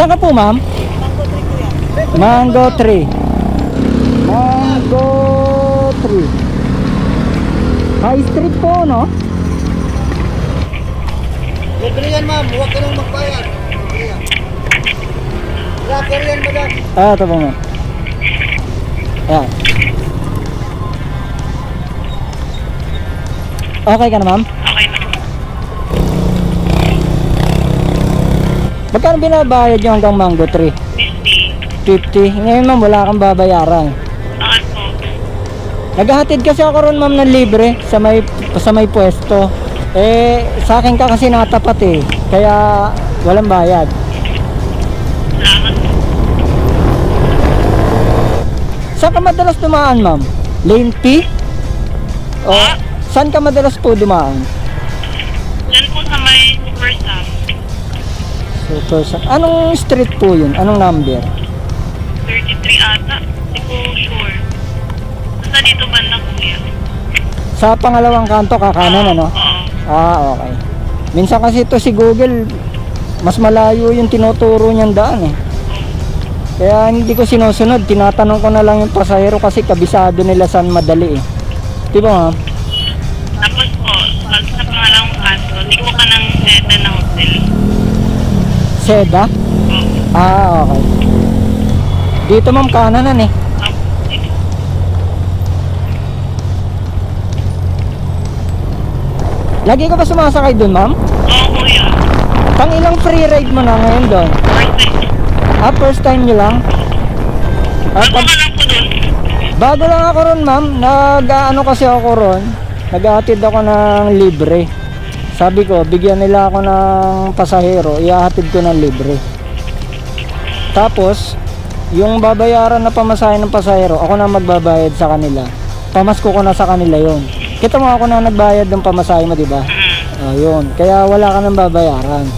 Saan ka po, ma'am? Mango tree. Mango tree. High street po, no? Libre yan, ma'am. Huwag ka nang magbayad. Libre yan. Locker yan, madam. Ito po, ma'am. Ayan. Okay ka na, ma'am? Okay na. Magkano binabayad nyo hanggang mango tree? 50. Ngayon, ma'am, wala kang babayaran. Bakit po? Naghahatid kasi ako ron, ma'am, ng libre sa may pwesto. Eh, sa akin ka kasi natapat eh. Kaya walang bayad. Salamat po. Saan ka madalas dumaan, ma'am? Lane P? O, saan ka madalas po dumaan? Yan po sa may super staff. Anong street po yun? Anong number? 33 ata. Hindi ko sure. Basta dito banda kuya. Sa pangalawang kanto, kakanan, ano? Oo. Ah, okay. Minsan kasi ito si Google, mas malayo yung tinuturo niyang daan eh. Kaya hindi ko sinusunod, tinatanong ko na lang yung pasahero kasi kabisado nila saan madali eh. Diba, ma'am? Tapos po, pag sa pangalawang kanto, liko ka ng seta ng hotel. Seda? Oo. Ah, okay. Dito, ma'am, kananan eh. Sige. Lagi ka ba sumasakay dun, ma'am? Oo kuya. Pang ilang free ride mo na ngayon doon? First time. Ah, first time nyo lang? Ah, Bago ka lang po dun. bago lang ako ron, ma'am. Nag-ano kasi ako ron. Nag-ahatid ako ng libre. Sabi ko, bigyan nila ako ng pasahero, ihahatid ko ng libre. Tapos, yung babayaran na pamasahe ng pasahero, ako na magbabayad sa kanila. Pamasko ko na sa kanila yon. Kita mo ako na nagbayad ng pamasahe mo, di ba? Yun. Kaya wala ka nang babayaran.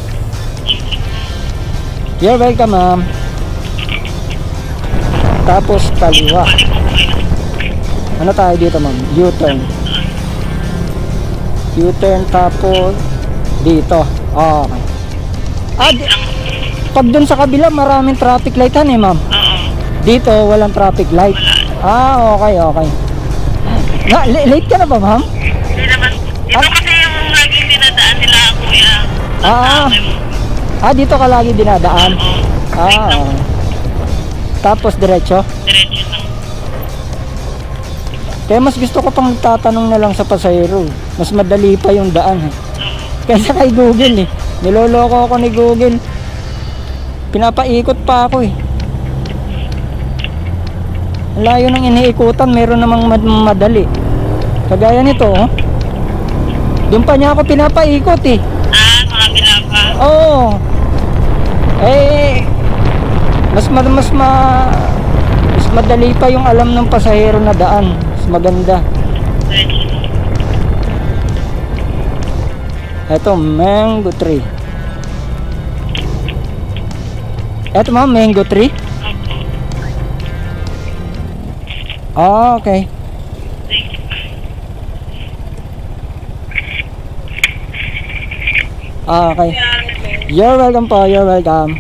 You're welcome, ma'am. Tapos kaliwa. Balik ko kuya. Ano tayo dito, ma'am? U-turn. U-turn tapos dito. Okay. Pag dun sa kabila maraming traffic light eh, ma'am. Oo. Dito walang traffic light. Okay, okay. Late ka na ba, ma'am? Hindi naman. Ito kasi yung laging dinadaan nila kuya. Dito ka lagi dinadaan. Oo. Okay. Tapos diretso. Diretso lang. Kaya mas gusto ko pang tatanong na lang sa pasahero. Mas madali pa yung daan. Kaysa kay Google eh. Niloloko ako ni Google. Pinapaikot pa ako eh. Ang layo ng iniikutan, meron namang madali. Kagaya nito, oh. Doon pa niya ako pinapaikot eh. Sa kabila pa. Oo. Eh, mas madali pa yung alam ng pasahero na daan. Mas maganda. Diretso. Ito, mango tree. Ito, ma'am, mango tree. Okay. Thank you. Okay. You're welcome po, you're welcome.